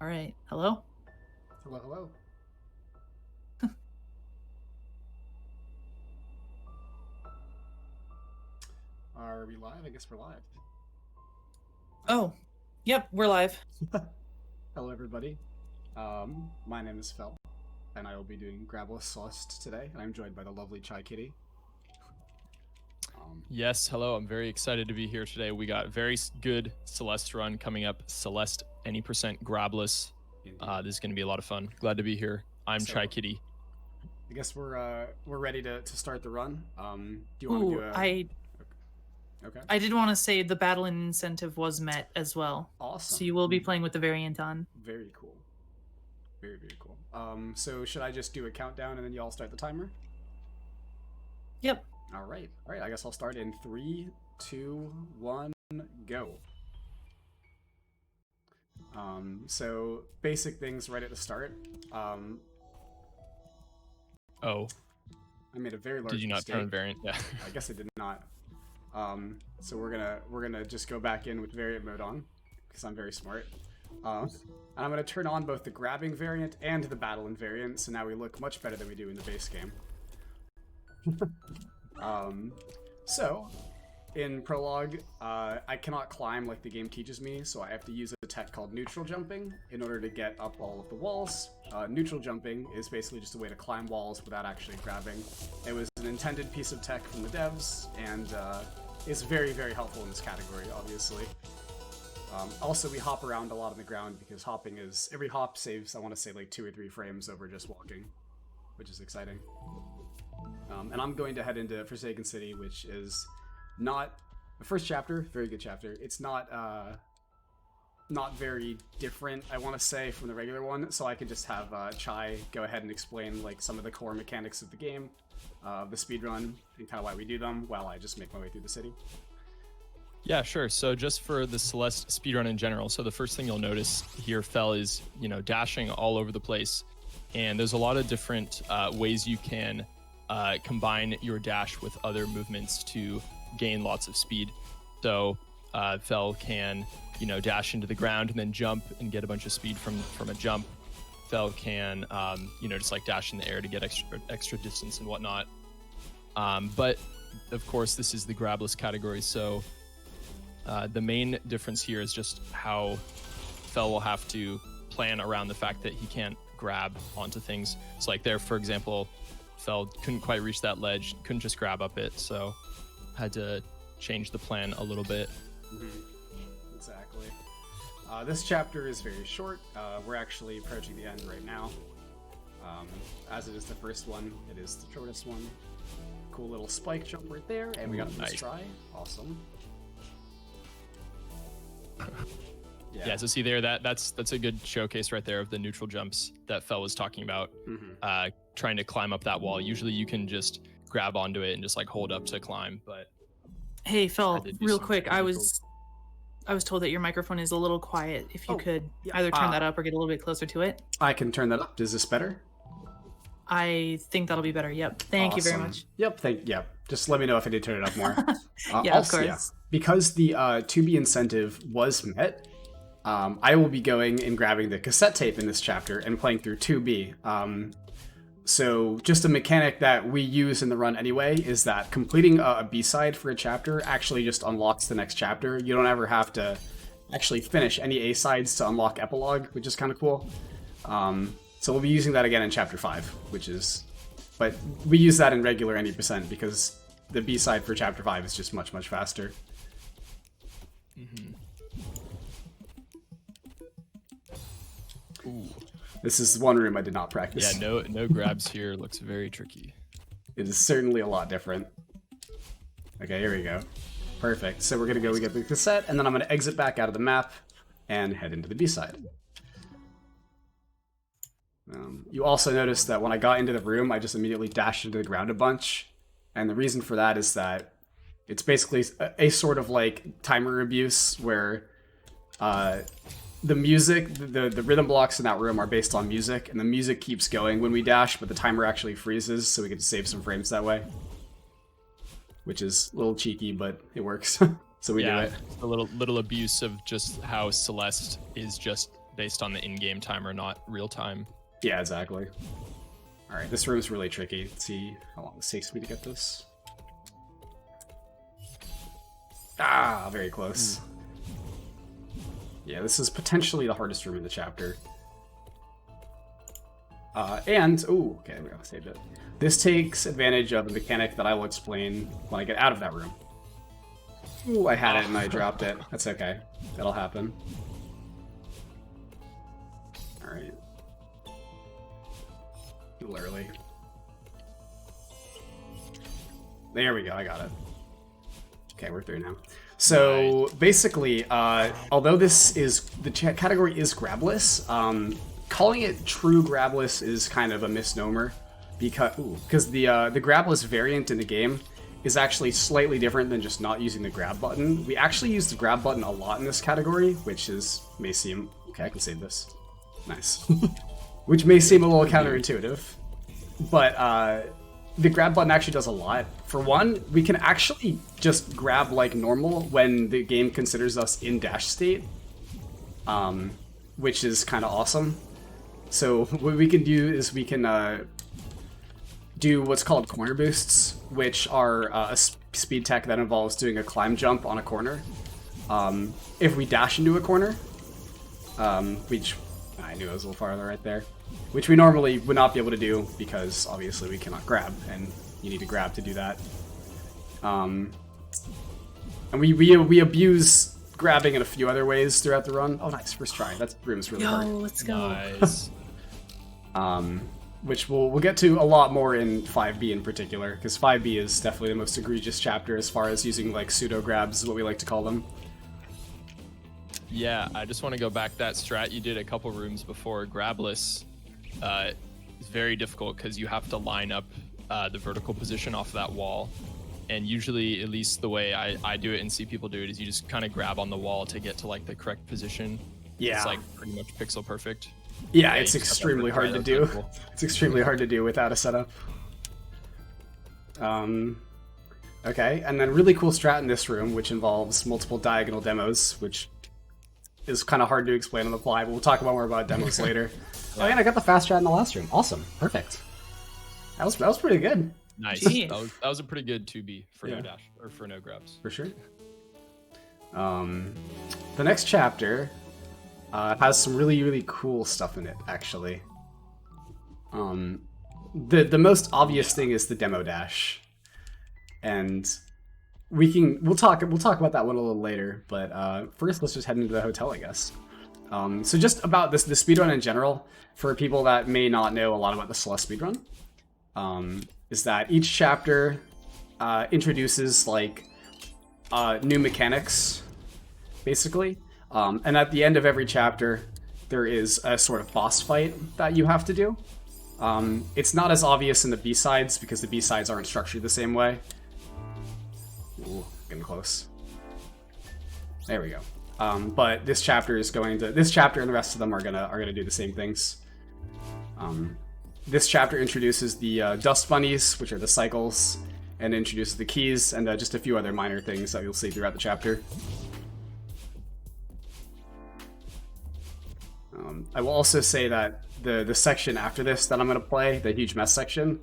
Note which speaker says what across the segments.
Speaker 1: All right. Hello?
Speaker 2: Hello, hello. Are we live? I guess we're live.
Speaker 1: Oh, yep, we're live.
Speaker 2: Hello, everybody. My name is Fel, and I will be doing Grabless Celeste today, and I'm joined by the lovely Chai Kitty.
Speaker 3: Yes, hello. I'm very excited to be here today. We got very good Celeste run coming up. Celeste, any % Grabless. This is going to be a lot of fun. Glad to be here. I'm Chai Kitty.
Speaker 2: I guess we're ready to start the run. Do you want to do a... Okay.
Speaker 1: I did want to say the battle incentive was met as well.
Speaker 2: Awesome.
Speaker 1: So you will be playing with the variant on.
Speaker 2: Very cool. Very, very cool. So should I just do a countdown and then you all start the timer?
Speaker 1: Yep.
Speaker 2: All right. I guess I'll start in 3, 2, 1, go. So basic things right at the start.
Speaker 3: Oh.
Speaker 2: I made a very large
Speaker 3: Did you not
Speaker 2: mistake.
Speaker 3: turn variant? Yeah.
Speaker 2: I guess I did not. So we're gonna just go back in with variant mode on, because I'm very smart. And I'm gonna turn on both the grabbing variant and the battle invariant, so now we look much better than we do in the base game. So in prologue, I cannot climb like the game teaches me, so I have to use a tech called neutral jumping in order to get up all of the walls. Neutral jumping is basically just a way to climb walls without actually grabbing. It was an intended piece of tech from the devs, and is very, very helpful in this category, obviously. Also, we hop around a lot on the ground because hopping is... Every hop saves, I want to say, like 2 or 3 frames over just walking, which is exciting. And I'm going to head into Forsaken City, which is not... The first chapter, very good chapter. It's not very different, I want to say, from the regular one, so I can just have Chai go ahead and explain like some of the core mechanics of the game, the speedrun, and kind of why we do them, while I just make my way through the city.
Speaker 3: Yeah, sure. So just for the Celeste speedrun in general, so the first thing you'll notice here, Fel, is, dashing all over the place. And there's a lot of different ways you can combine your dash with other movements to gain lots of speed. So Fel can, dash into the ground and then jump and get a bunch of speed from a jump. Fel can, just like dash in the air to get extra distance and whatnot. But of course, this is the Grabless category, so the main difference here is just how Fel will have to plan around the fact that he can't grab onto things. So like there, for example, Fel couldn't quite reach that ledge, couldn't just grab up it, so had to change the plan a little bit.
Speaker 2: Exactly. This chapter is very short. We're actually approaching the end right now. As it is the first one, it is the shortest one. Cool little spike jump right there, and we got a first try. Awesome.
Speaker 3: Yeah, so see there, that's a good showcase right there of the neutral jumps that Fel was talking about. Trying to climb up that wall. Usually you can just grab onto it and just like hold up to climb, but
Speaker 1: hey Fel, real quick, I was told that your microphone is a little quiet. If you could either turn that up or get a little bit closer to it.
Speaker 2: I can turn that up. Is this better?
Speaker 1: I think that'll be better. Yep. Thank you very much.
Speaker 2: Yep. Just let me know if I did turn it up more.
Speaker 1: Yeah, of course. Yeah,
Speaker 2: because the 2B incentive was met, I will be going and grabbing the cassette tape in this chapter and playing through 2B. So just a mechanic that we use in the run anyway is that completing a B-side for a chapter actually just unlocks the next chapter. You don't ever have to actually finish any A-sides to unlock epilogue, which is kind of cool. So we'll be using that again in chapter 5, but we use that in regular any % because the B-side for chapter 5 is just much, much faster.
Speaker 3: Ooh.
Speaker 2: This is one room I did not practice.
Speaker 3: Yeah, no grabs here. Looks very tricky.
Speaker 2: It is certainly a lot different. Okay, here we go. Perfect. So we're gonna go, we get the cassette, and then I'm gonna exit back out of the map and head into the B-side. You also notice that when I got into the room, I just immediately dashed into the ground a bunch. And the reason for that is that it's basically a sort of like timer abuse where the music, the rhythm blocks in that room are based on music, and the music keeps going when we dash, but the timer actually freezes, so we get to save some frames that way. Which is a little cheeky, but it works. So we do it.
Speaker 3: A little abuse of just how Celeste is just based on the in-game timer, not real time.
Speaker 2: Yeah, exactly. All right, this room's really tricky. Let's see how long it takes me to get this. Ah, very close. Yeah, this is potentially the hardest room in the chapter. Ooh, okay, there we go, saved it. This takes advantage of a mechanic that I will explain when I get out of that room. Ooh, I had it and I dropped it. That's okay. That'll happen. Alright. A little early. There we go, I got it. Okay, we're through now. So, basically, although this is... the category is Grabless, calling it true Grabless is kind of a misnomer. Because the Grabless variant in the game is actually slightly different than just not using the grab button. We actually use the grab button a lot in this category, which may seem... Okay, I can save this. Nice. Which may seem a little counterintuitive. But the grab button actually does a lot. For one, we can actually just grab like normal when the game considers us in dash state. Which is kind of awesome. So what we can do is we can do what's called corner boosts, which are a speed tech that involves doing a climb jump on a corner. If we dash into a corner, which I knew it was a little farther right there, which we normally would not be able to do because obviously we cannot grab, and you need to grab to do that. And we abuse grabbing in a few other ways throughout the run. Oh, nice, first try. That room's really hard.
Speaker 1: Let's go.
Speaker 3: Nice.
Speaker 2: Which we'll get to a lot more in 5B in particular, because 5B is definitely the most egregious chapter as far as using like pseudo grabs, is what we like to call them.
Speaker 3: Yeah, I just want to go back that strat you did a couple rooms before. Grabless is very difficult because you have to line up the vertical position off that wall. And usually, at least the way I do it and see people do it, is you just kind of grab on the wall to get to like the correct position.
Speaker 2: Yeah.
Speaker 3: It's like pretty much pixel perfect.
Speaker 2: Yeah, it's extremely hard to do. It's extremely hard to do without a setup. Okay, and then really cool strat in this room, which involves multiple diagonal demos, which is kind of hard to explain on the fly, but we'll talk more about demos later. Yeah. Oh, and I got the fast strat in the last room. Awesome, perfect. That was pretty good.
Speaker 3: Nice. That was a pretty good 2B for no dash or for no grabs.
Speaker 2: For sure. The next chapter has some really cool stuff in it, actually. The most obvious thing is the demo dash, and we'll talk about that one a little later. But first, let's just head into the hotel, I guess. So just about the speedrun in general, for people that may not know a lot about the Celeste speedrun, is that each chapter introduces like new mechanics, basically. And at the end of every chapter, there is a sort of boss fight that you have to do. It's not as obvious in the B-sides because the B-sides aren't structured the same way. Ooh, getting close. There we go. But this chapter and the rest of them are gonna do the same things. This chapter introduces the dust bunnies, which are the cycles, and introduces the keys and just a few other minor things that you'll see throughout the chapter. I will also say that the section after this that I'm going to play, the huge mess section,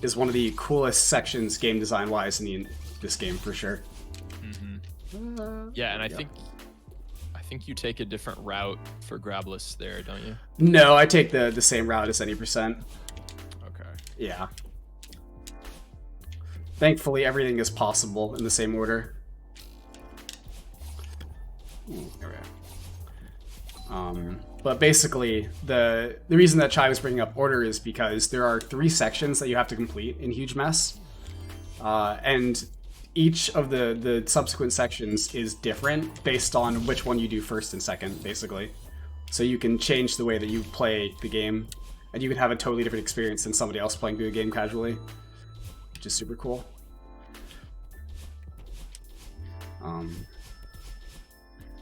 Speaker 2: is one of the coolest sections game design wise in this game for sure.
Speaker 3: Yeah, and I think you take a different route for Grabless there, don't you?
Speaker 2: No, I take the same route as any %.
Speaker 3: Okay.
Speaker 2: Yeah. Thankfully, everything is possible in the same order. Ooh, there we go. But basically, the reason that Chai was bringing up order is because there are 3 sections that you have to complete in Huge Mess. And each of the subsequent sections is different based on which one you do first and second, basically. So you can change the way that you play the game, and you can have a totally different experience than somebody else playing the game casually, which is super cool.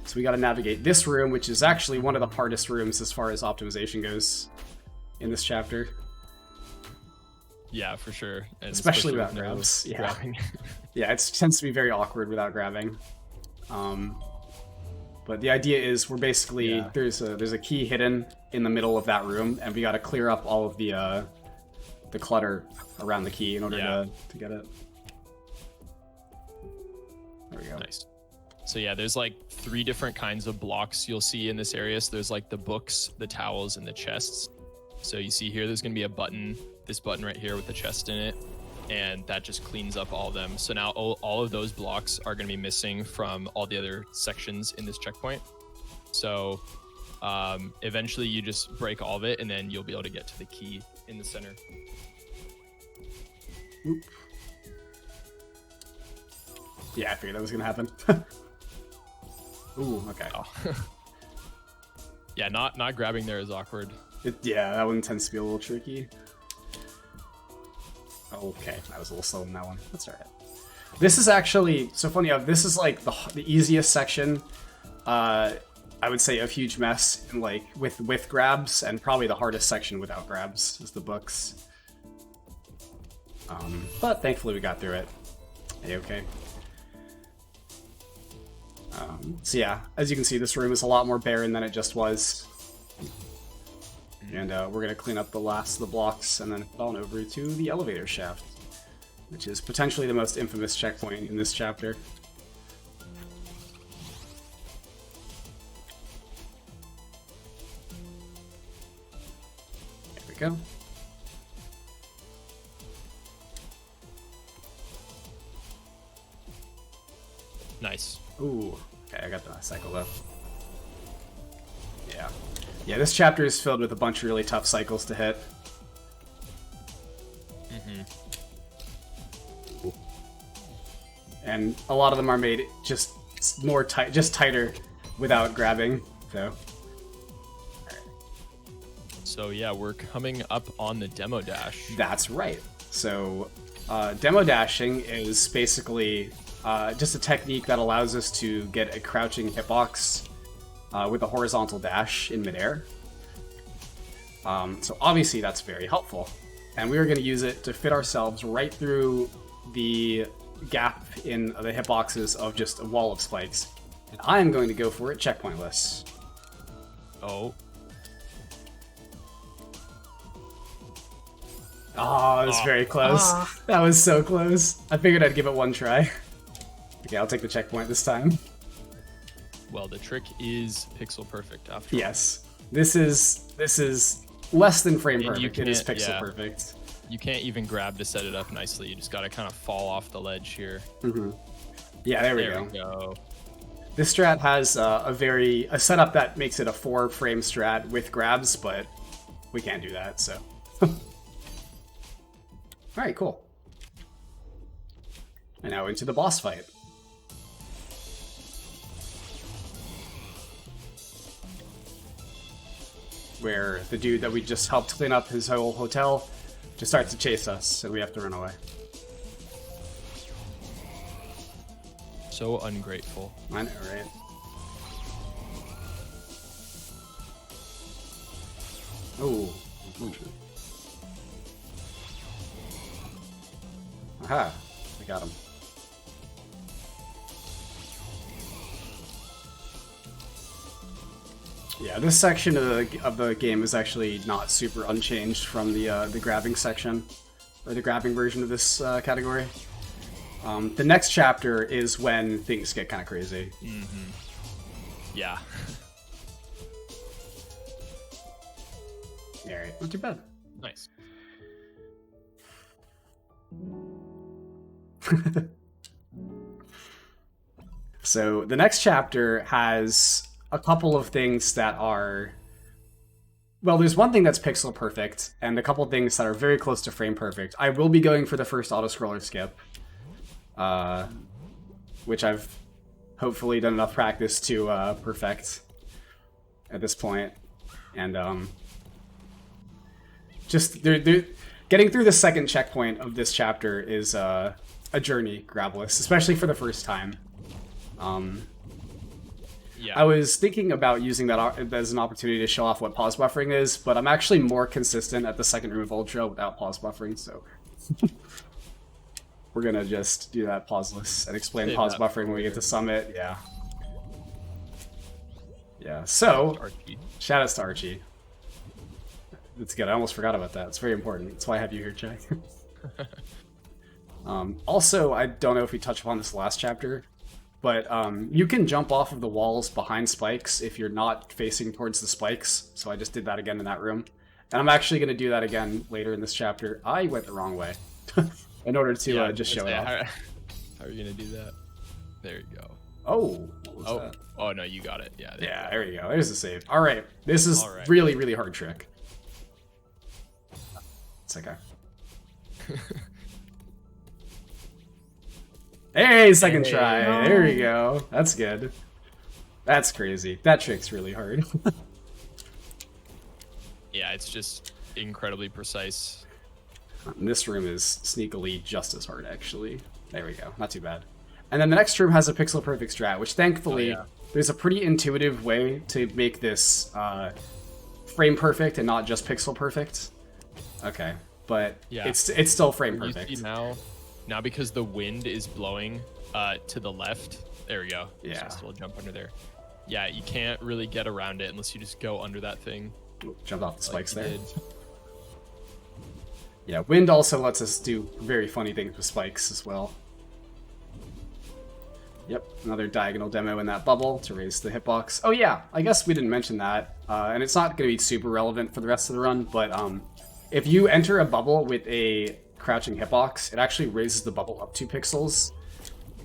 Speaker 2: So we got to navigate this room, which is actually one of the hardest rooms as far as optimization goes in this chapter.
Speaker 3: Yeah, for sure. And
Speaker 2: especially without grabs. Yeah. Yeah, it tends to be very awkward without grabbing. But the idea is we're basically there's a key hidden in the middle of that room, and we got to clear up all of the clutter around the key in order to get it. There we go.
Speaker 3: Nice. So yeah, there's like 3 different kinds of blocks you'll see in this area. So there's like the books, the towels, and the chests. So you see here, there's gonna be a button, this button right here with the chest in it, and that just cleans up all of them. So now all of those blocks are gonna be missing from all the other sections in this checkpoint. So eventually you just break all of it, and then you'll be able to get to the key in the center.
Speaker 2: Oop. Yeah, I figured that was gonna happen. Ooh, okay.
Speaker 3: Oh. Yeah, not grabbing there is awkward.
Speaker 2: Yeah, that one tends to be a little tricky. Okay, I was a little slow in that one. That's alright. This is actually, so funny enough, this is like the easiest section, I would say, of Huge Mess, and like with grabs, and probably the hardest section without grabs is the books. But thankfully we got through it. A-okay. So yeah, as you can see, this room is a lot more barren than it just was. And we're going to clean up the last of the blocks and then head on over to the elevator shaft, which is potentially the most infamous checkpoint in this chapter. There we go.
Speaker 3: Nice.
Speaker 2: Ooh, okay, I got the cycle though. Yeah. Yeah, this chapter is filled with a bunch of really tough cycles to hit. And a lot of them are made just more tight, just tighter without grabbing, so.
Speaker 3: So yeah, we're coming up on the demo dash.
Speaker 2: That's right. So demo dashing is basically just a technique that allows us to get a crouching hitbox with a horizontal dash in midair. So obviously that's very helpful. And we are going to use it to fit ourselves right through the gap in the hitboxes of just a wall of spikes. And I am going to go for it checkpointless.
Speaker 3: Oh.
Speaker 2: Oh, that's very close. That was so close. I figured I'd give it one try. Okay, I'll take the checkpoint this time.
Speaker 3: Well, the trick is pixel perfect after all.
Speaker 2: Yes. This is less than frame perfect. It is pixel perfect.
Speaker 3: You can't even grab to set it up nicely. You just got to kind of fall off the ledge here.
Speaker 2: Yeah, there we go. This strat has a setup that makes it a 4-frame strat with grabs, but we can't do that, so. Alright, cool. And now into the boss fight. Where the dude that we just helped clean up his whole hotel just starts to chase us, and we have to run away.
Speaker 3: So ungrateful.
Speaker 2: I know, right? Oh. Aha, I got him. Yeah, this section of the game is actually not super unchanged from the grabbing section, or the grabbing version of this category. The next chapter is when things get kind of crazy.
Speaker 3: Yeah.
Speaker 2: Alright, not too bad.
Speaker 3: Nice.
Speaker 2: So the next chapter has a couple of things that are, well, there's one thing that's pixel perfect and a couple of things that are very close to frame perfect. I will be going for the first auto-scroller skip, which I've hopefully done enough practice to perfect at this point. And just getting through the second checkpoint of this chapter is a journey, Grabless, especially for the first time.
Speaker 3: Yeah.
Speaker 2: I was thinking about using that as an opportunity to show off what pause buffering is, but I'm actually more consistent at the second room of Ultra without pause buffering, so we're gonna just do that pauseless and explain pause buffering when we get to Summit. Yeah. Yeah, so,
Speaker 3: Archie.
Speaker 2: shout outs to Archie. That's good, I almost forgot about that. It's very important. That's why I have you here, Jack. Also, I don't know if we touched upon this last chapter, but you can jump off of the walls behind spikes if you're not facing towards the spikes. So I just did that again in that room. And I'm actually going to do that again later in this chapter. I went the wrong way in order to just show it off.
Speaker 3: How are you going to do that? There you go.
Speaker 2: Oh, what was that?
Speaker 3: Oh, no, you got it. Yeah,
Speaker 2: there you go. There's the save. All right. This is really, really hard trick. It's okay. Hey, second try. No. There we go. That's good. That's crazy. That trick's really hard.
Speaker 3: Yeah, it's just incredibly precise.
Speaker 2: This room is sneakily just as hard, actually. There we go. Not too bad. And then the next room has a pixel perfect strat, which thankfully there's a pretty intuitive way to make this frame perfect and not just pixel perfect. Okay, but it's still frame perfect.
Speaker 3: You see now because the wind is blowing to the left. There we go.
Speaker 2: Yeah.
Speaker 3: Just a little jump under there. Yeah, you can't really get around it unless you just go under that thing.
Speaker 2: Jumped off the spikes there. Yeah, wind also lets us do very funny things with spikes as well. Yep, another diagonal demo in that bubble to raise the hitbox. Oh yeah, I guess we didn't mention that, and it's not going to be super relevant for the rest of the run, but if you enter a bubble with a crouching hitbox, it actually raises the bubble up 2 pixels,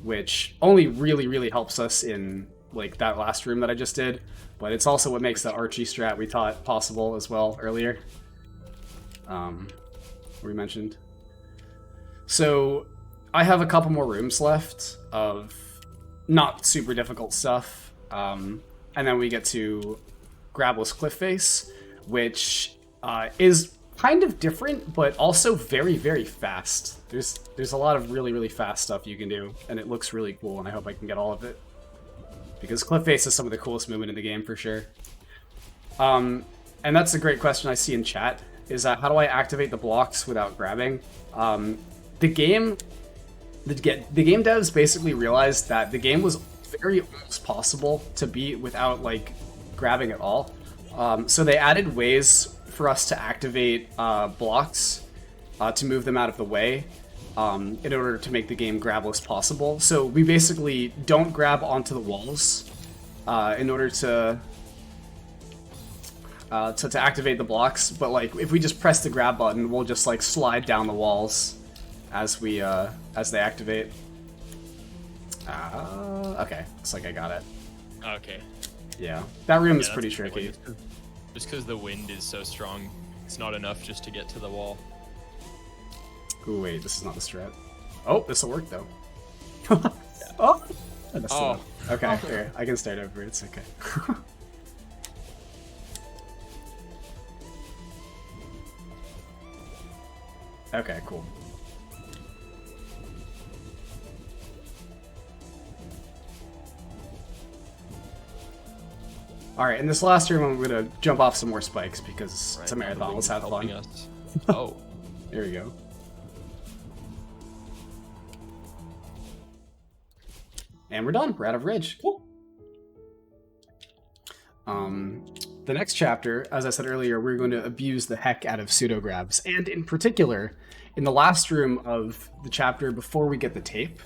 Speaker 2: which only really, really helps us in like that last room that I just did, but it's also what makes that Archie strat we thought possible as well earlier. We mentioned. So I have a couple more rooms left of not super difficult stuff, and then we get to Grabless Cliff Face, which is kind of different, but also very, very fast. There's a lot of really, really fast stuff you can do, and it looks really cool, and I hope I can get all of it. Because Cliff Face is some of the coolest movement in the game, for sure. And that's a great question I see in chat, is how do I activate the blocks without grabbing? The game devs basically realized that the game was very almost possible to beat without, like, grabbing at all. So they added ways for us to activate blocks to move them out of the way in order to make the game grabless possible. So we basically don't grab onto the walls in order to activate the blocks, but like if we just press the grab button, we'll just like slide down the walls as we as they activate. Okay, looks like I got it.
Speaker 3: Okay.
Speaker 2: Yeah, that room is pretty tricky.
Speaker 3: Just because the wind is so strong, it's not enough just to get to the wall.
Speaker 2: Ooh, wait, this is not the strat. Oh, this will work though. Oh, I messed it up. Okay, here, I can start over. It's okay. Okay, cool. Alright, in this last room, I'm gonna jump off some more spikes because it's a marathon. Let's have fun.
Speaker 3: Oh.
Speaker 2: There we go. And we're done. We're out of Ridge. Cool. The next chapter, as I said earlier, we're going to abuse the heck out of pseudo-grabs. And in particular, in the last room of the chapter before we get the tape,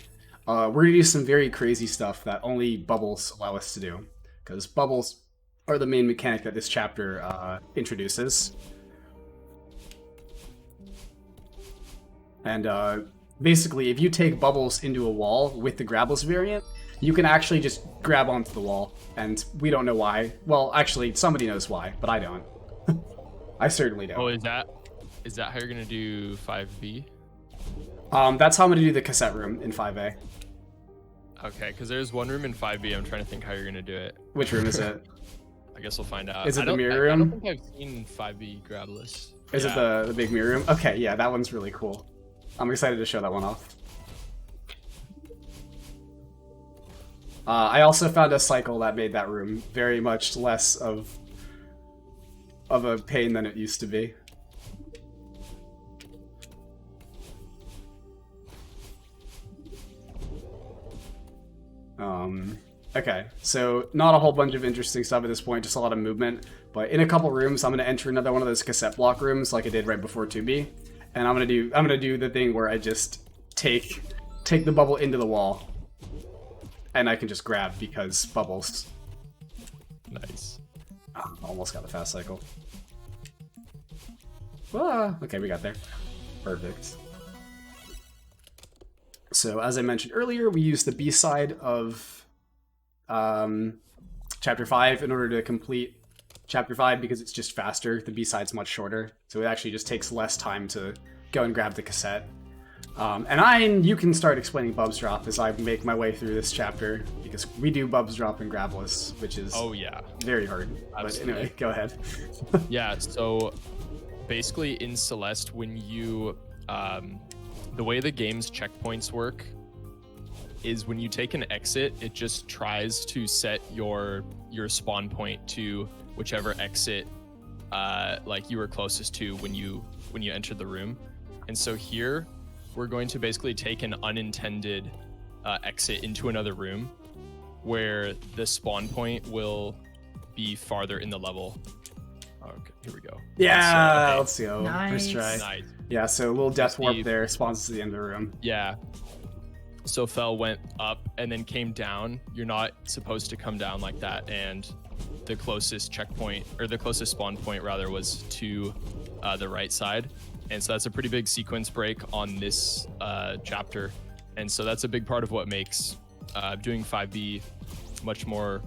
Speaker 2: we're going to do some very crazy stuff that only bubbles allow us to do. Because bubbles are the main mechanic that this chapter introduces. And basically, if you take bubbles into a wall with the Grabless variant, you can actually just grab onto the wall, and we don't know why. Well, actually, somebody knows why, but I don't. I certainly don't.
Speaker 3: Oh, is that how you're gonna do 5B?
Speaker 2: That's how I'm gonna do the cassette room in 5A.
Speaker 3: Okay, because there's one room in 5B. I'm trying to think how you're gonna do it.
Speaker 2: Which room is it?
Speaker 3: I guess we'll find out.
Speaker 2: Is it the mirror room?
Speaker 3: I don't think I've seen 5B Grabless.
Speaker 2: Is it the big mirror room? Okay, yeah, that one's really cool. I'm excited to show that one off. I also found a cycle that made that room very much less of a pain than it used to be. Okay, so not a whole bunch of interesting stuff at this point, just a lot of movement. But in a couple rooms, I'm gonna enter another one of those cassette block rooms like I did right before 2B, and I'm gonna do the thing where I just take the bubble into the wall, and I can just grab because bubbles.
Speaker 3: Nice.
Speaker 2: Oh, almost got the fast cycle. Ah, okay, we got there. Perfect. So as I mentioned earlier, we used the B side of Chapter 5 in order to complete Chapter 5 because it's just faster. The B side's much shorter, so it actually just takes less time to go and grab the cassette. And you can start explaining Bubs Drop as I make my way through this chapter, because we do Bubs Drop and Grabless, which is very hard. Absolutely. But anyway, go ahead.
Speaker 3: Yeah, so basically in Celeste, when you the way the game's checkpoints work is when you take an exit, it just tries to set your spawn point to whichever exit like you were closest to when you entered the room. And so here we're going to basically take an unintended exit into another room where the spawn point will be farther in the level. Okay, here we go.
Speaker 2: Yeah, let's go.
Speaker 1: Nice.
Speaker 2: First try.
Speaker 3: Nice.
Speaker 2: Yeah, so a little death warp there spawns to the end of the room.
Speaker 3: Yeah. So Fel went up and then came down. You're not supposed to come down like that. And the closest checkpoint, or the closest spawn point rather, was to the right side. And so that's a pretty big sequence break on this chapter. And so that's a big part of what makes doing 5B much more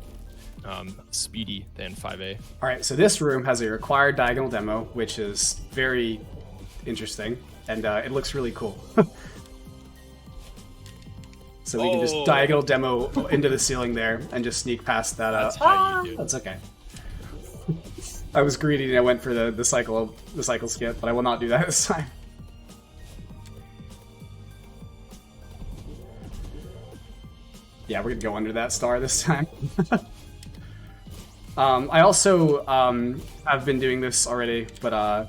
Speaker 3: speedy than 5A.
Speaker 2: All right, so this room has a required diagonal demo, which is very interesting, and it looks really cool. So we can just diagonal demo into the ceiling there and just sneak past that.
Speaker 3: That's how you do.
Speaker 2: That's okay. I was greedy and I went for the cycle skip, but I will not do that this time. Yeah, we're gonna go under that star this time. I also have been doing this already, but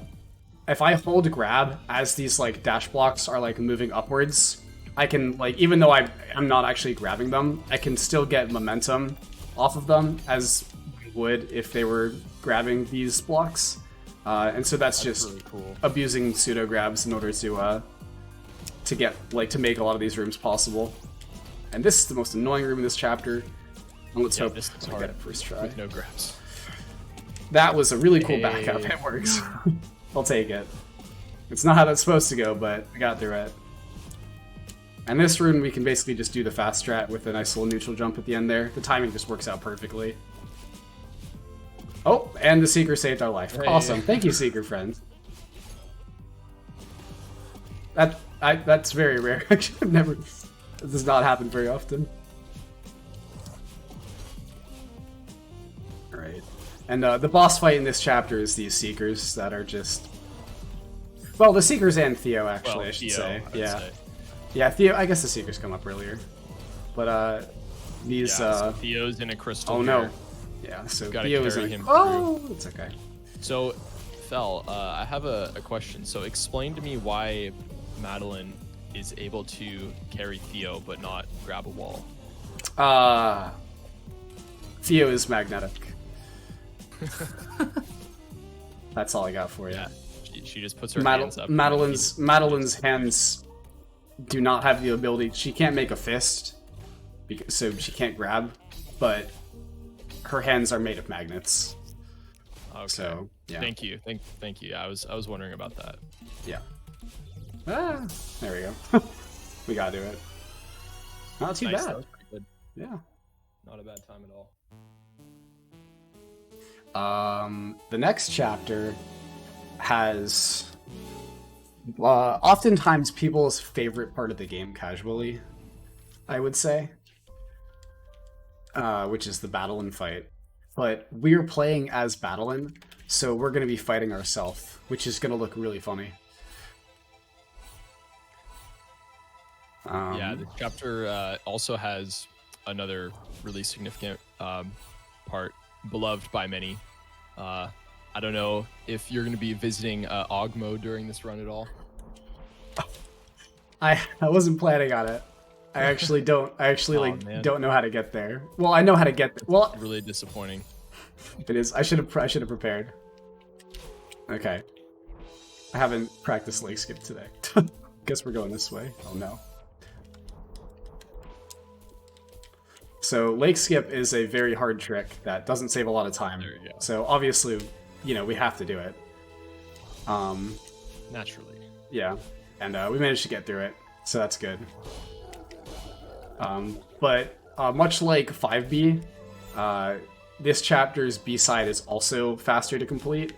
Speaker 2: if I hold grab as these like dash blocks are like moving upwards, I can like, even though I'm not actually grabbing them, I can still get momentum off of them as we would if they were grabbing these blocks. And so that's just really cool. Abusing pseudo grabs in order to get like to make a lot of these rooms possible. And this is the most annoying room in this chapter. And let's hope
Speaker 3: this is
Speaker 2: I
Speaker 3: hard
Speaker 2: get it first try.
Speaker 3: with no grabs.
Speaker 2: That was a really cool backup. It works. I'll take it. It's not how that's supposed to go, but I got through it. And this rune, we can basically just do the fast strat with a nice little neutral jump at the end there. The timing just works out perfectly. Oh, and the Seeker saved our life. Hey. Awesome. Thank you, Seeker friend. That's very rare. Actually, I've never... This does not happen very often. Alright. And the boss fight in this chapter is these Seekers that are just... Well, the Seekers and Theo, actually, well, I should say. Yeah, Theo, I guess the Seekers come up earlier. But, these,
Speaker 3: so Theo's in a crystal.
Speaker 2: Oh,
Speaker 3: here.
Speaker 2: No. Yeah, so
Speaker 3: Theo
Speaker 2: is
Speaker 3: in
Speaker 2: him. Oh, it's okay.
Speaker 3: So, Fel, I have a question. So, explain to me why Madeline is able to carry Theo but not grab a wall.
Speaker 2: Theo is magnetic. That's all I got for you.
Speaker 3: Yeah, she just puts her hands up.
Speaker 2: Madeline's hands do not have the ability. She can't make a fist, so she can't grab, but her hands are made of magnets.
Speaker 3: Okay.
Speaker 2: So, yeah.
Speaker 3: Thank you. Thank you. I was wondering about that.
Speaker 2: Yeah. There we go. We gotta do it. Not too bad.
Speaker 3: That was pretty good.
Speaker 2: Yeah.
Speaker 3: Not a bad time at
Speaker 2: all. The next chapter has oftentimes people's favorite part of the game casually, I would say, which is the Battlein fight. But we're playing as Battlein, so we're going to be fighting ourselves, which is going to look really funny.
Speaker 3: Yeah, the chapter also has another really significant part, beloved by many. I don't know if you're going to be visiting Ogmo during this run at all.
Speaker 2: I wasn't planning on it. I actually don't. I actually
Speaker 3: man.
Speaker 2: don't know how to get there. Well, I know how to get there. Well,
Speaker 3: Really disappointing.
Speaker 2: it is. I should have prepared. Okay. I haven't practiced leg skip today. Guess we're going this way. Oh no. So leg skip is a very hard trick that doesn't save a lot of time.
Speaker 3: There you go.
Speaker 2: So obviously, you know, we have to do it.
Speaker 3: Naturally.
Speaker 2: Yeah, and we managed to get through it, so that's good. But much like 5B, this chapter's B-side is also faster to complete,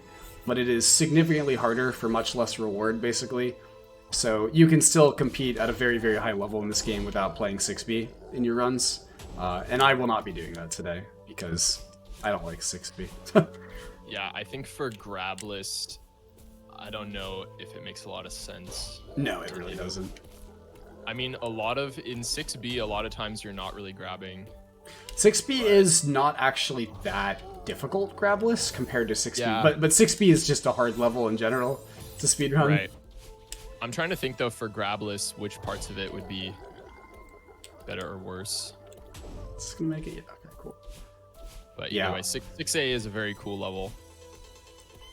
Speaker 2: but it is significantly harder for much less reward, basically. So you can still compete at a very, very high level in this game without playing 6B in your runs. And I will not be doing that today, because I don't like 6B.
Speaker 3: Yeah, I think for Grabless, I don't know if it makes a lot of sense.
Speaker 2: No, it really doesn't.
Speaker 3: I mean, in 6B, a lot of times you're not really grabbing.
Speaker 2: 6B is not actually that difficult Grabless compared to 6B,
Speaker 3: Yeah.
Speaker 2: but 6B is just a hard level in general to speedrun.
Speaker 3: Right. I'm trying to think, though, for Grabless, which parts of it would be better or worse.
Speaker 2: It's gonna make it, yeah, okay, cool.
Speaker 3: But either
Speaker 2: Yeah.
Speaker 3: way, 6A is a very cool level.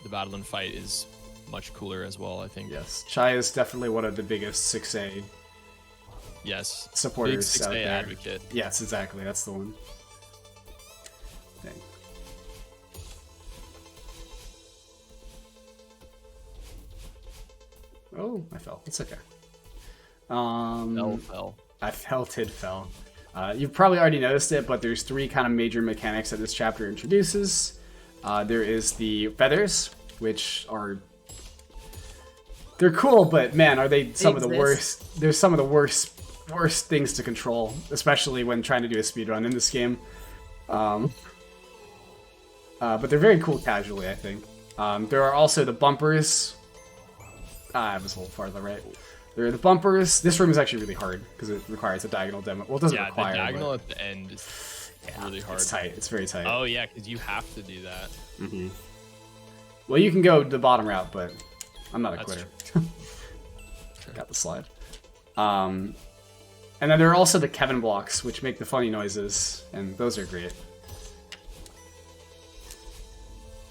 Speaker 3: The battle and fight is much cooler as well, I think.
Speaker 2: Yes, Chai is definitely one of the biggest 6A
Speaker 3: Yes.
Speaker 2: supporters
Speaker 3: Big 6A
Speaker 2: out there.
Speaker 3: advocate.
Speaker 2: Yes, exactly, that's the one. Dang. Oh, I fell. It's okay.
Speaker 3: Fell.
Speaker 2: I felt it fell. You've probably already noticed it, but there's 3 kind of major mechanics that this chapter introduces. There is the feathers, which are... They're cool, but man, are they some of the worst... They're some of the worst things to control, especially when trying to do a speedrun in this game. But they're very cool casually, I think. There are also the bumpers. I was a little farther right. There are the bumpers. This room is actually really hard because it requires a diagonal demo. Well, it doesn't require.
Speaker 3: Yeah, the diagonal at the end is really hard.
Speaker 2: It's tight. It's very tight.
Speaker 3: Oh yeah, because you have to do that.
Speaker 2: Mm-hmm. Well, you can go the bottom route, but I'm not a quitter. Got the slide. And then there are also the Kevin blocks, which make the funny noises, and those are great.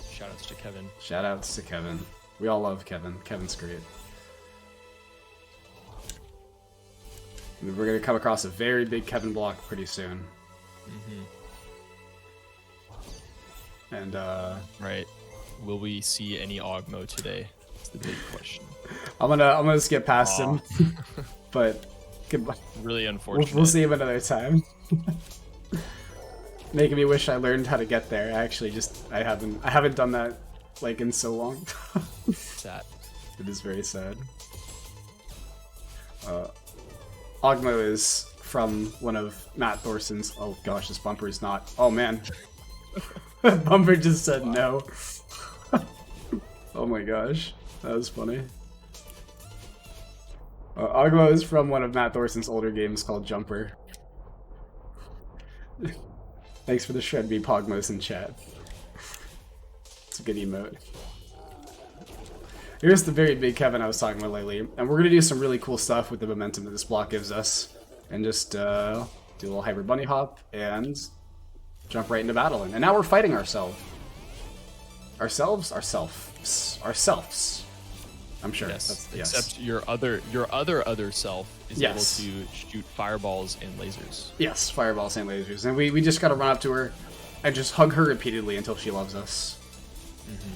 Speaker 3: Shoutouts to Kevin.
Speaker 2: Shoutouts to Kevin. We all love Kevin. Kevin's great. And we're gonna come across a very big Kevin block pretty soon.
Speaker 3: Mm-hmm.
Speaker 2: And
Speaker 3: right, will we see any Ogmo today? That's the big question.
Speaker 2: I'm gonna skip past him, but goodbye.
Speaker 3: Really unfortunate.
Speaker 2: We'll see him another time. Making me wish I learned how to get there. I haven't done that like in so long.
Speaker 3: Sad.
Speaker 2: It is very sad. Ogmo is from one of Matt Thorson's. Oh gosh, this bumper is not. Oh man, bumper just said no. Oh my gosh, that was funny. Ogmo is from one of Matt Thorson's older games called Jumper. Thanks for the shred B Pogmos in chat. It's a good emote. Here's the very big Kevin I was talking about lately, and we're gonna do some really cool stuff with the momentum that this block gives us, and just do a little hyper bunny hop and jump right into battling. And now we're fighting ourselves. Ourselves. I'm sure.
Speaker 3: Yes.
Speaker 2: Yes.
Speaker 3: Except your other self is able to shoot fireballs and lasers.
Speaker 2: Yes, fireballs and lasers, and we just gotta run up to her and just hug her repeatedly until she loves us.
Speaker 3: Mm-hmm.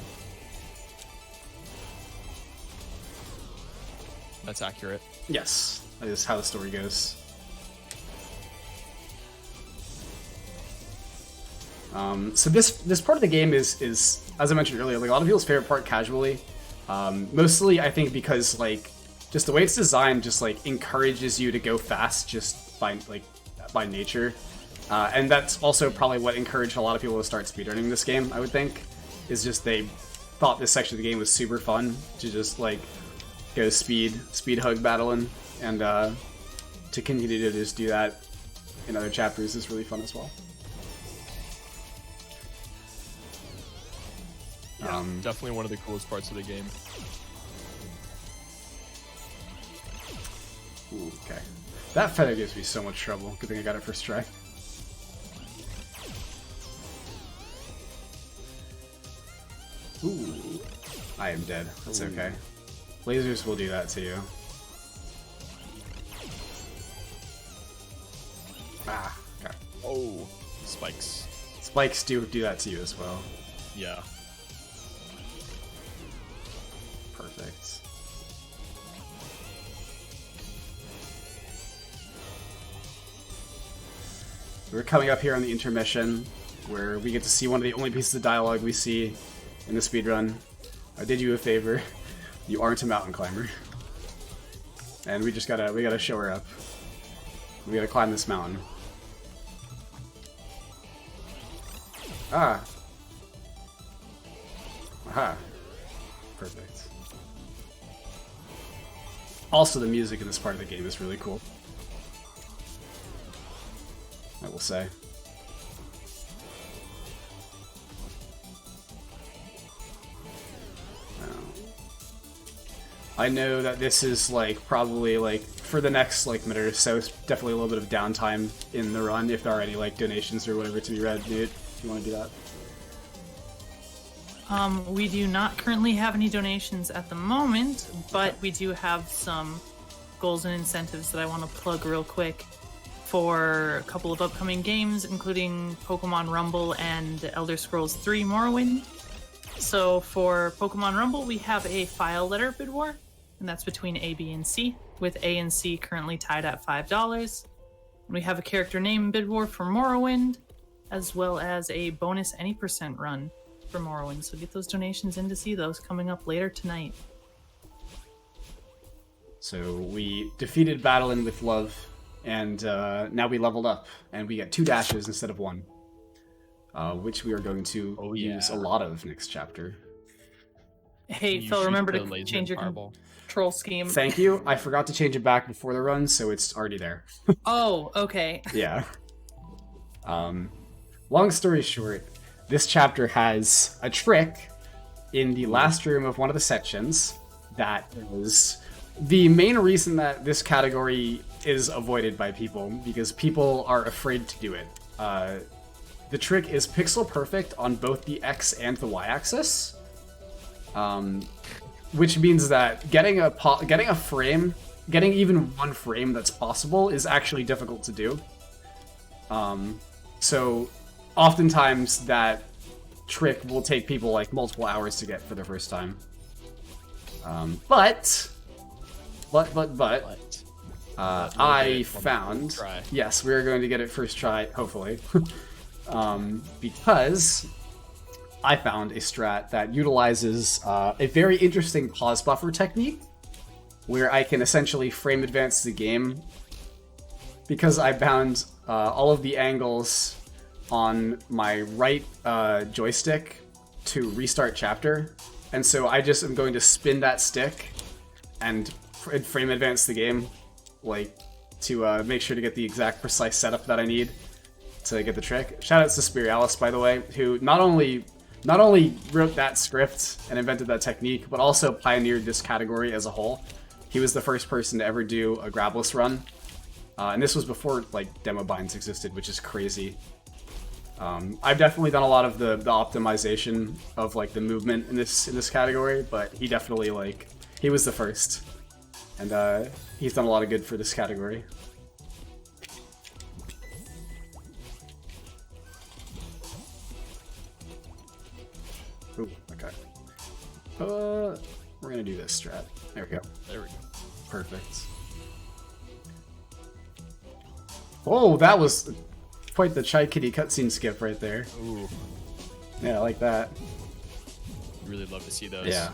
Speaker 3: That's accurate.
Speaker 2: Yes, that is how the story goes. So this part of the game is, as I mentioned earlier, like a lot of people's favorite part casually. Mostly, I think, because like just the way it's designed, just like encourages you to go fast just by nature, and that's also probably what encouraged a lot of people to start speedrunning this game. I would think is just they thought this section of the game was super fun to just like go speed hug battling, and to continue to just do that in other chapters is really fun as well.
Speaker 3: Yeah, definitely one of the coolest parts of the game.
Speaker 2: Ooh, okay. That feather gives me so much trouble. Good thing I got it first try. Ooh. I am dead. That's okay. Lasers will do that to you. Ah, okay.
Speaker 3: Oh, spikes.
Speaker 2: Spikes do that to you as well.
Speaker 3: Yeah.
Speaker 2: Perfect. We're coming up here on the intermission, where we get to see one of the only pieces of dialogue we see in the speedrun. I did you a favor. You aren't a mountain climber. And we gotta show her up. We gotta climb this mountain. Ah. Aha. Perfect. Also, the music in this part of the game is really cool, I will say. I know that this is like probably like for the next like minute or so, it's definitely a little bit of downtime in the run if there are any like donations or whatever to be read. Nate, if you want to do that.
Speaker 1: We do not currently have any donations at the moment, but we do have some goals and incentives that I want to plug real quick for a couple of upcoming games, including Pokemon Rumble and Elder Scrolls 3 Morrowind. So for Pokemon Rumble, we have a file letter bid war, and that's between A, B, and C, with A and C currently tied at $5. We have a character name bid war for Morrowind, as well as a bonus any % run for Morrowind. So get those donations in to see those coming up later tonight.
Speaker 2: So we defeated Battlein with love, and now we leveled up, and we get 2 dashes instead of 1. Which we are going to use a lot of next chapter.
Speaker 1: Hey, Phil, remember to change your control scheme.
Speaker 2: Thank you. I forgot to change it back before the run, so it's already there.
Speaker 1: Oh, okay.
Speaker 2: Yeah. Long story short, this chapter has a trick in the last room of one of the sections that is the main reason that this category is avoided by people, because people are afraid to do it. The trick is pixel perfect on both the X and the Y axis, which means that getting even one frame that's possible is actually difficult to do. So oftentimes that trick will take people like multiple hours to get for the first time. But I found, yes, we're going to get it first try, hopefully. Because I found a strat that utilizes a very interesting pause buffer technique, where I can essentially frame advance the game, because I bound all of the angles on my right joystick to restart chapter, and so I just am going to spin that stick and frame advance the game, like to make sure to get the exact precise setup that I need to get the trick. Shoutouts to Spiralis, by the way, who not only wrote that script and invented that technique, but also pioneered this category as a whole. He was the first person to ever do a Grabless run, and this was before like demo binds existed, which is crazy. I've definitely done a lot of the optimization of like the movement in this category, but he definitely he was the first, and he's done a lot of good for this category. Ooh, okay. We're gonna do this strat. There we go.
Speaker 3: There we go.
Speaker 2: Perfect. Oh, that was quite the Chai Kitty cutscene skip right there.
Speaker 3: Ooh.
Speaker 2: Yeah, I like that.
Speaker 3: Really love to see those.
Speaker 2: Yeah.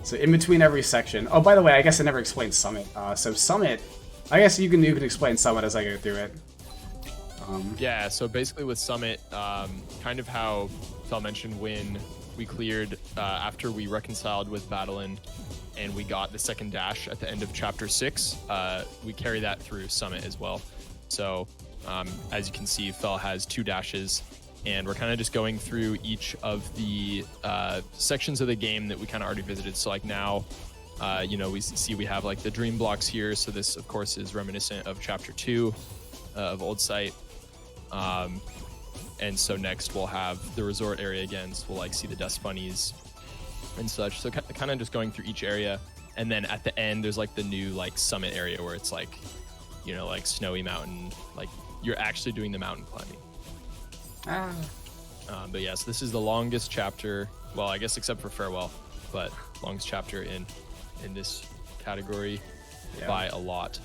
Speaker 2: So in between every section. Oh, by the way, I guess I never explained Summit. So Summit, I guess you can explain Summit as I go through it.
Speaker 3: Yeah. So basically with Summit, kind of how Phil mentioned when we cleared after we reconciled with Battlein and we got the second dash at the end of chapter 6, we carry that through Summit as well. So as you can see, Phil has 2 dashes, and we're kind of just going through each of the sections of the game that we kind of already visited. So like now You know, we see we have like the dream blocks here. So this, of course, is reminiscent of Chapter 2 of Old Site. And so next we'll have the resort area again. So we'll like see the dust bunnies and such. So kind of just going through each area. And then at the end, there's like the new like summit area where it's like, you know, like snowy mountain, like you're actually doing the mountain climbing. But yes, this is the longest chapter. Well, I guess except for Farewell, but longest chapter in this category by a lot.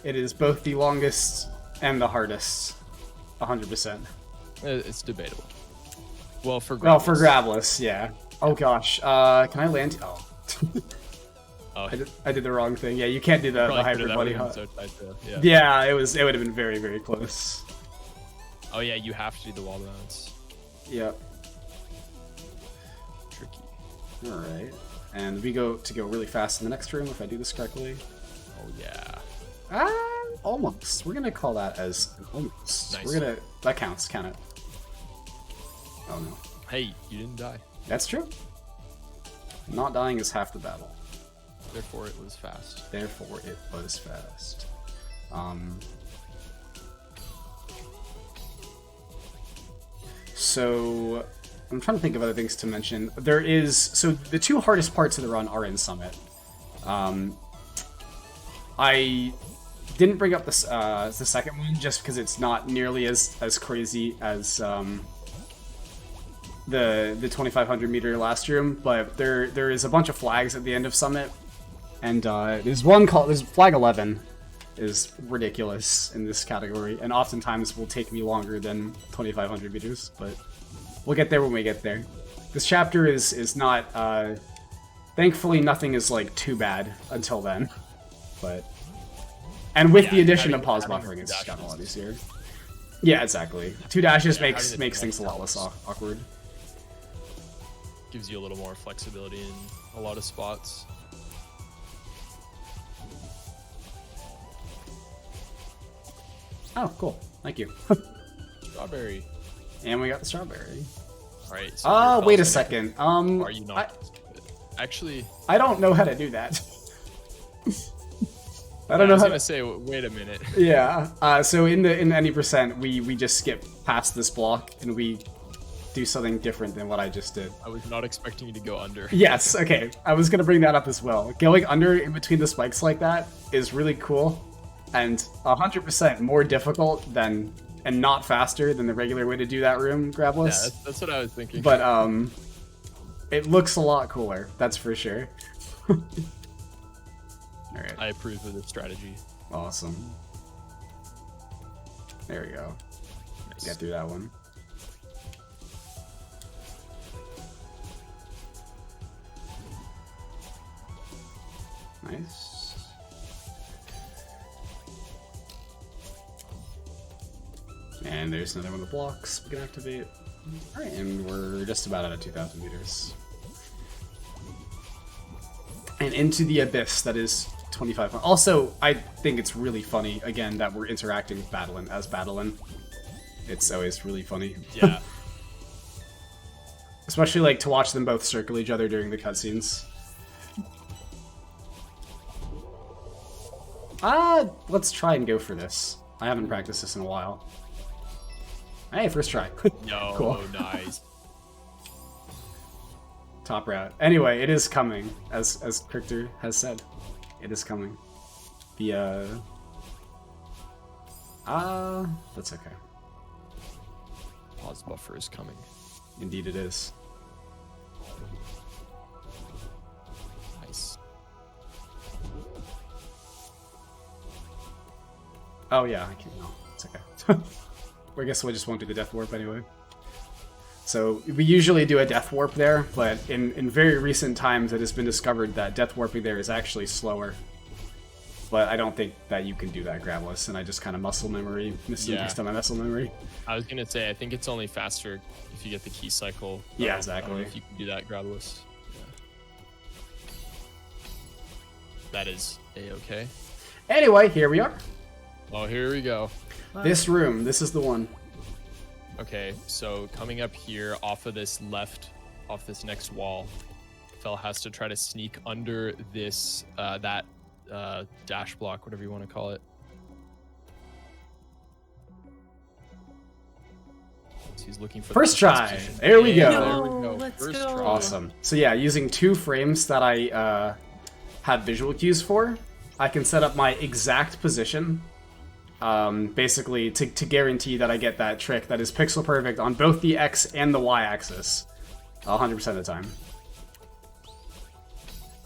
Speaker 2: It is both the longest and the hardest, 100%.
Speaker 3: It's debatable. Well, for Grabless.
Speaker 2: Well, for Grabless, yeah. Oh gosh, can I land? Oh.
Speaker 3: Oh,
Speaker 2: I did the wrong thing. Yeah, you can't do the hybrid buddy hop.
Speaker 3: So
Speaker 2: yeah, it would have been very, very close.
Speaker 3: Oh yeah, you have to do the wall bounce.
Speaker 2: Yep.
Speaker 3: Tricky.
Speaker 2: All right, and we go really fast in the next room if I do this correctly.
Speaker 3: Oh yeah.
Speaker 2: Almost. We're gonna call that as an almost.
Speaker 3: Nice.
Speaker 2: That counts. Count it. Oh no.
Speaker 3: Hey, you didn't die.
Speaker 2: That's true. Not dying is half the battle.
Speaker 3: Therefore, it was fast.
Speaker 2: Therefore, it was fast. So, I'm trying to think of other things to mention. So the two hardest parts of the run are in Summit. I didn't bring up the second one just because it's not nearly as crazy as the 2,500 meter last room, but there is a bunch of flags at the end of Summit. And there's one called, there's flag 11 is ridiculous in this category, and oftentimes will take me longer than 2,500 meters, but we'll get there when we get there. This chapter is not, thankfully nothing is like too bad until then, but, and with the addition of pause buffering, it's gotten a lot easier. Yeah, exactly. 2 dashes makes things a lot less awkward.
Speaker 3: Gives you a little more flexibility in a lot of spots.
Speaker 2: Oh, cool. Thank you.
Speaker 3: Strawberry.
Speaker 2: And we got the strawberry.
Speaker 3: Alright, so
Speaker 2: wait a second.
Speaker 3: Are you not? Actually...
Speaker 2: I don't know how to do that. I
Speaker 3: was gonna say, wait a minute.
Speaker 2: Yeah, so in the any percent, we just skip past this block, and we do something different than what I just did.
Speaker 3: I was not expecting you to go under.
Speaker 2: Yes, okay. I was gonna bring that up as well. Going under in between the spikes like that is really cool. And 100% more difficult than, and not faster than the regular way to do that room, Grabless.
Speaker 3: Yeah, that's what I was thinking.
Speaker 2: But it looks a lot cooler, that's for sure. Alright.
Speaker 3: I approve of this strategy.
Speaker 2: Awesome. There we go.
Speaker 3: Nice.
Speaker 2: Get through that one. Nice. And there's another one of the blocks we can activate. Alright, and we're just about out of 2,000 meters. And into the abyss that is 2,500. Also, I think it's really funny, again, that we're interacting with Battlein as Battlein. It's always really funny.
Speaker 3: Yeah.
Speaker 2: Especially, like, to watch them both circle each other during the cutscenes. Let's try and go for this. I haven't practiced this in a while. Hey, first try.
Speaker 3: Yo,
Speaker 2: cool.
Speaker 3: Nice.
Speaker 2: Top route. Anyway, it is coming, as Crichter has said. It is coming. The, that's okay.
Speaker 3: Pause buffer is coming.
Speaker 2: Indeed it is.
Speaker 3: Nice.
Speaker 2: Oh yeah, I can't, no, it's okay. I guess we just won't do the death warp anyway. So we usually do a death warp there, but in very recent times it has been discovered that death warping there is actually slower. But I don't think that you can do that, Grabless, and I just kind of muscle memory, based on my muscle memory.
Speaker 3: I was gonna say, I think it's only faster if you get the key cycle.
Speaker 2: Yeah, exactly.
Speaker 3: If you can do that, Grabless. Yeah. That is a-okay.
Speaker 2: Anyway, here we are.
Speaker 3: Oh, here we go.
Speaker 2: This room, this is the one.
Speaker 3: Okay, so coming up here off of this next wall, Fel has to try to sneak under this that dash block, whatever you want to call it. So he's looking for
Speaker 2: First
Speaker 3: the
Speaker 2: try.
Speaker 3: position.
Speaker 2: There we go.
Speaker 3: There we
Speaker 1: No,
Speaker 3: go.
Speaker 1: let's
Speaker 3: First
Speaker 1: go.
Speaker 3: try.
Speaker 2: Awesome. So yeah, using 2 frames that I had visual cues for, I can set up my exact position, basically to guarantee that I get that trick that is pixel perfect on both the X and the Y axis, 100% of the time.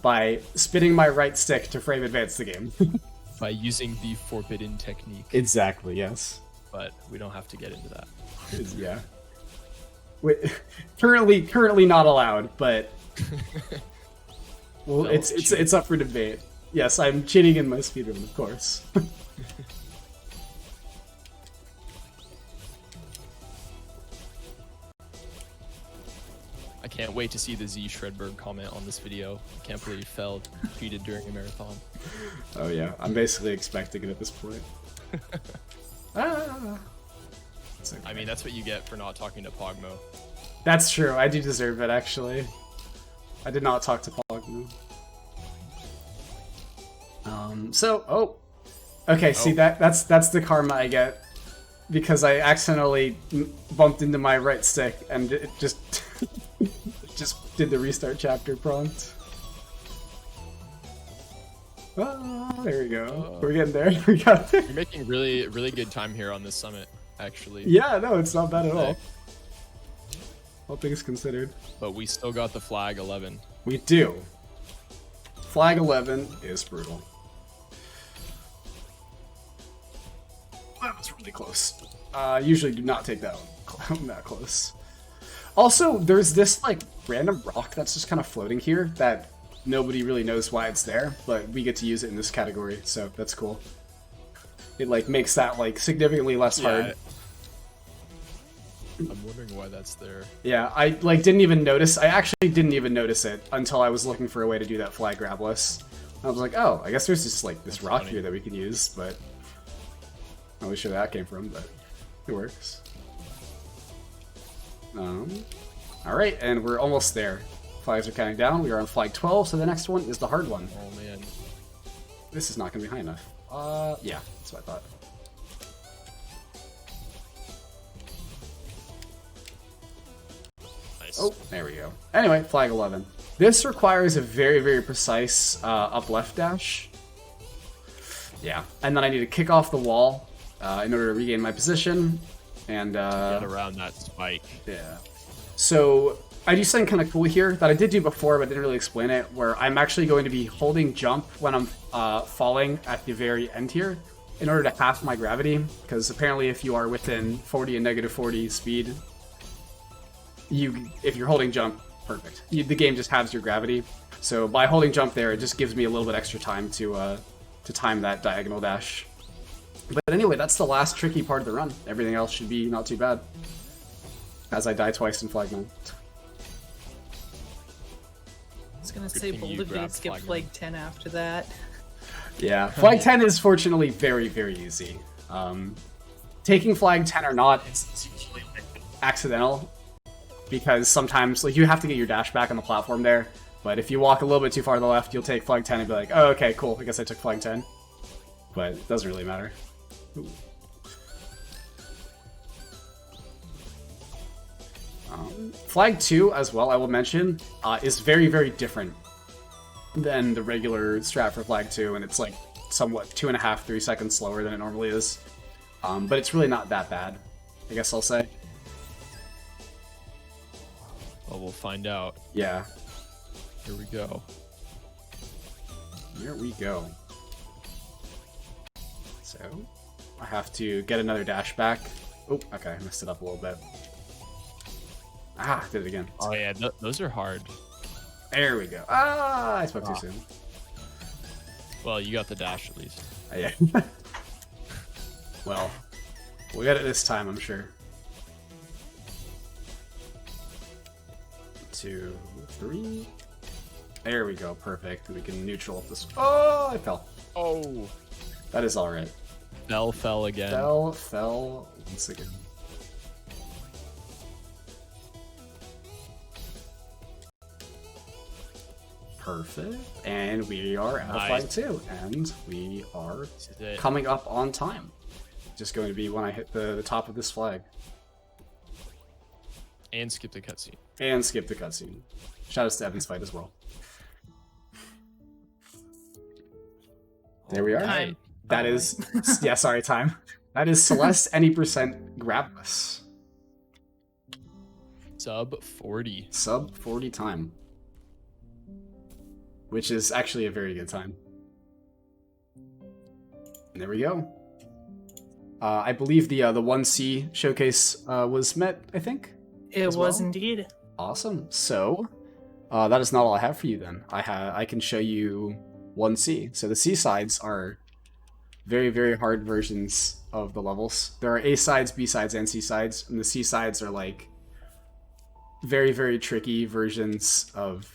Speaker 2: By spinning my right stick to frame advance the game.
Speaker 3: By using the forbidden technique.
Speaker 2: Exactly, yes.
Speaker 3: But we don't have to get into that.
Speaker 2: Yeah. Wait, currently not allowed, but well,
Speaker 3: No,
Speaker 2: it's up for debate. Yes, I'm cheating in my speedrun, of course.
Speaker 3: I can't wait to see the Z Shredberg comment on this video. I can't believe Fel cheated during a marathon.
Speaker 2: Oh yeah, I'm basically expecting it at this point. Ah. It's okay.
Speaker 3: I mean, that's what you get for not talking to Pogmo.
Speaker 2: That's true. I do deserve it, actually. I did not talk to Pogmo. Okay, see, that's the karma I get. Because I accidentally bumped into my right stick, and it just... just did the restart chapter prompt. Ah, there we go. We're getting there. We got there.
Speaker 3: You're making really, really good time here on this summit, actually.
Speaker 2: Yeah, no, it's not bad at all. All things considered.
Speaker 3: But we still got the flag 11.
Speaker 2: We do. Flag 11 is brutal. That was really close. Usually do not take that one that close. Also, there's this like random rock that's just kind of floating here that nobody really knows why it's there, but we get to use it in this category, so that's cool. It like makes that like significantly less hard.
Speaker 3: I'm wondering why that's there.
Speaker 2: Yeah, I like didn't even notice. I actually didn't even notice it until I was looking for a way to do that flag grabless. I was like, oh, I guess there's just like this rock here that we can use, but I'm not really sure where that came from, but it works. Alright, and we're almost there. Flags are counting down. We are on flag 12, so the next one is the hard one.
Speaker 3: Oh man.
Speaker 2: This is not going to be high enough. Yeah, that's what I thought.
Speaker 3: Nice.
Speaker 2: Oh, there we go. Anyway, flag 11. This requires a very, very precise up left dash. Yeah, and then I need to kick off the wall in order to regain my position. And
Speaker 3: Get around that spike.
Speaker 2: yeah. So I do something kind of cool here that I did do before, but didn't really explain it, where I'm actually going to be holding jump when I'm falling at the very end here in order to half my gravity, because apparently if you are within 40 and negative 40 speed, if you're holding jump, perfect. The game just halves your gravity. So by holding jump there, it just gives me a little bit extra time to time that diagonal dash. But anyway, that's the last tricky part of the run. Everything else should be not too bad. As I die twice in flag 9.
Speaker 1: I was gonna
Speaker 3: Good
Speaker 1: say
Speaker 3: thing
Speaker 1: bold
Speaker 3: you
Speaker 1: of you to
Speaker 3: grabbed
Speaker 1: skip
Speaker 3: flag
Speaker 1: flag 10 after that.
Speaker 2: Yeah, flag 10 is fortunately very, very easy. Taking flag 10 or not is usually accidental, because sometimes like you have to get your dash back on the platform there, but if you walk a little bit too far to the left, you'll take flag 10 and be like, oh, okay, cool, I guess I took flag 10. But it doesn't really matter. Ooh. Flag 2, as well, I will mention, is very, very different than the regular strat for flag 2, and it's like somewhat 2.5, 3 seconds slower than it normally is. But it's really not that bad, I guess I'll say.
Speaker 3: Well, we'll find out.
Speaker 2: Yeah.
Speaker 3: Here we go.
Speaker 2: Here we go. So, I have to get another dash back. Oh, okay, I messed it up a little bit. Ah, did it again.
Speaker 3: Oh yeah, those are hard.
Speaker 2: There we go. Ah, I spoke too soon.
Speaker 3: Well, you got the dash at least.
Speaker 2: Yeah. Well, we'll get it this time, I'm sure. 2, 3. There we go, perfect. We can neutral this. Oh, I fell.
Speaker 3: Oh.
Speaker 2: That is alright.
Speaker 3: Fell again.
Speaker 2: Fell once again. Perfect. And we are at a flag 2. And we are coming up on time. Just going to be when I hit the top of this flag.
Speaker 3: And skip the cutscene.
Speaker 2: And skip the cutscene. Shout out to Evan's fight as well. There we are.
Speaker 1: Time.
Speaker 2: That is, yeah, sorry, time. That is Celeste any percent Grabless.
Speaker 3: Sub 40.
Speaker 2: Sub 40 time. Which is actually a very good time. And there we go. I believe the 1C showcase was met, I think?
Speaker 1: It was indeed.
Speaker 2: Awesome. So, that is not all I have for you then. I can show you 1C. So the C sides are very, very hard versions of the levels. There are A sides, B sides, and C sides, and the C sides are like very, very tricky versions of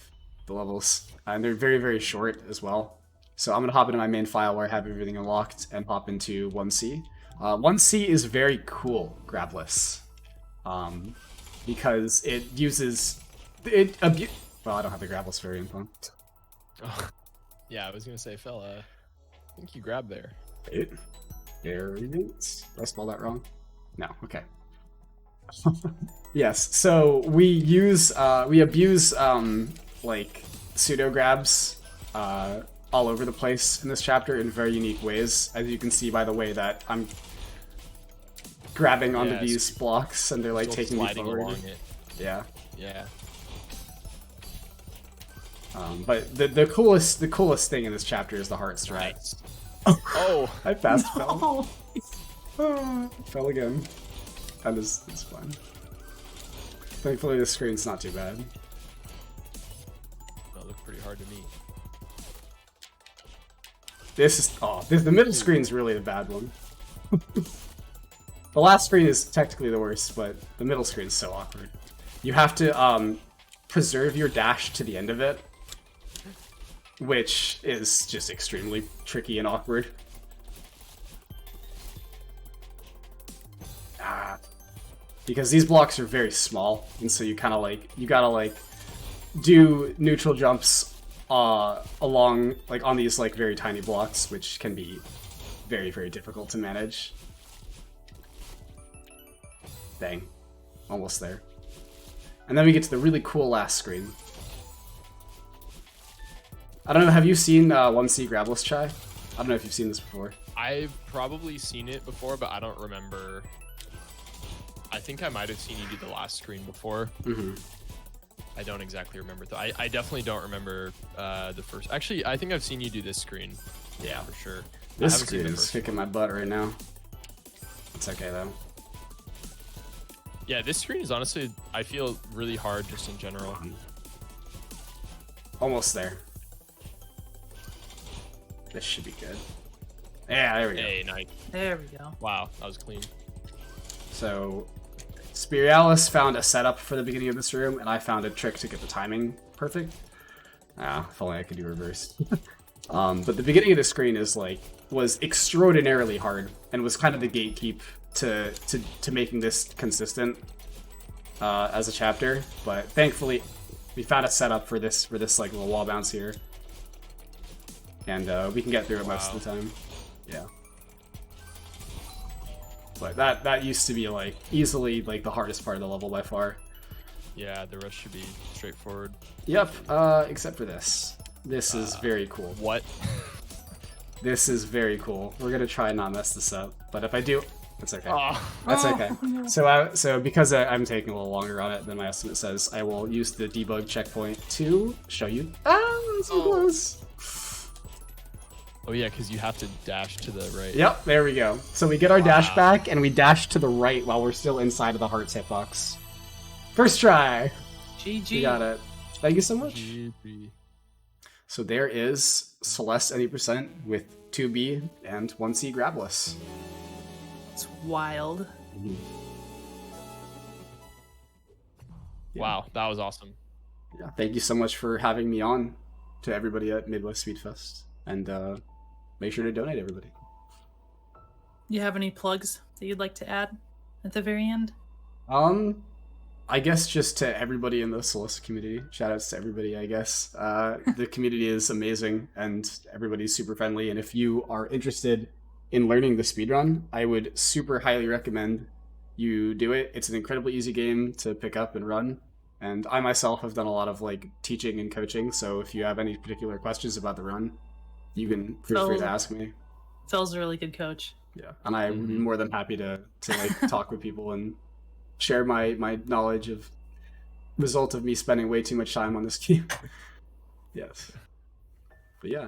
Speaker 2: the levels. And they're very, very short as well. So I'm going to hop into my main file where I have everything unlocked and hop into 1C. 1C is very cool, Grabless. Because it uses... well, I don't have the Grabless variant on.
Speaker 3: Oh, yeah, I was going to say, fella, I think you grabbed there.
Speaker 2: There it is. Did I spell that wrong? No, okay. Yes, so we abuse, like, pseudo grabs all over the place in this chapter in very unique ways, as you can see by the way that I'm grabbing onto these blocks and they're like taking me forward.
Speaker 3: Along it.
Speaker 2: Yeah.
Speaker 3: Yeah.
Speaker 2: But the coolest thing in this chapter is the heart strat.
Speaker 3: Nice. Oh,
Speaker 2: I fast fell. Fell again. That is, it's fine. Thankfully the screen's not too bad.
Speaker 3: that looked pretty hard to me.
Speaker 2: The middle screen's really the bad one. The last screen is technically the worst, but the middle screen is so awkward. You have to preserve your dash to the end of it, which is just extremely tricky and awkward. Because these blocks are very small, and so you kind of like, you gotta like do neutral jumps along, like on these like very tiny blocks, which can be very, very difficult to manage. Dang. Almost there. And then we get to the really cool last screen. I don't know, have you seen 1C Grabless, Chai? I don't know if you've seen this before.
Speaker 3: I've probably seen it before, but I don't remember. I think I might have seen you do the last screen before.
Speaker 2: Mm-hmm.
Speaker 3: I don't exactly remember. I definitely don't remember the first. Actually, I think I've seen you do this screen. Yeah, for sure.
Speaker 2: This screen is kicking my butt right now. It's okay, though.
Speaker 3: Yeah, this screen is honestly, I feel really hard just in general.
Speaker 2: Almost there. This should be good. Yeah, there we go.
Speaker 3: Hey, nice.
Speaker 1: There we go.
Speaker 3: Wow, that was clean.
Speaker 2: So, Spirialis found a setup for the beginning of this room, and I found a trick to get the timing perfect. If only I could do reversed. But the beginning of the screen was extraordinarily hard, and was kind of the gatekeep to making this consistent as a chapter. But thankfully, we found a setup for this like little wall bounce here, and we can get through it most of the time. Yeah. But that used to be like easily like the hardest part of the level by far.
Speaker 3: Yeah, the rest should be straightforward.
Speaker 2: Yep, except for this. This is very cool.
Speaker 3: What?
Speaker 2: This is very cool. We're gonna try and not mess this up, but if I do, it's okay.
Speaker 3: Oh.
Speaker 2: That's okay. So because I'm taking a little longer on it than my estimate says, I will use the debug checkpoint to show you. So close.
Speaker 3: Oh yeah, because you have to dash to the right.
Speaker 2: Yep, there we go. So we get our dash back, and we dash to the right while we're still inside of the hearts hitbox. First try!
Speaker 1: GG.
Speaker 2: You got it. Thank you so much.
Speaker 3: GG.
Speaker 2: So there is Celeste any percent with 2B and 1C Grabless.
Speaker 1: It's wild.
Speaker 2: Yeah.
Speaker 3: Wow, that was awesome.
Speaker 2: Yeah, thank you so much for having me on, to everybody at Midwest Speedfest. And make sure to donate, everybody. You
Speaker 1: have any plugs that you'd like to add at the very end?
Speaker 2: I guess just to everybody in the Celeste community, shout outs to everybody, I guess. The community is amazing and everybody's super friendly. And if you are interested in learning the speedrun, I would super highly recommend you do it. It's an incredibly easy game to pick up and run. And I myself have done a lot of like teaching and coaching. So if you have any particular questions about the run, you can feel free to ask me.
Speaker 1: Phil's a really good coach.
Speaker 2: Yeah, and I would be more than happy to like talk with people and share my knowledge of result of me spending way too much time on this game. Yes, but yeah,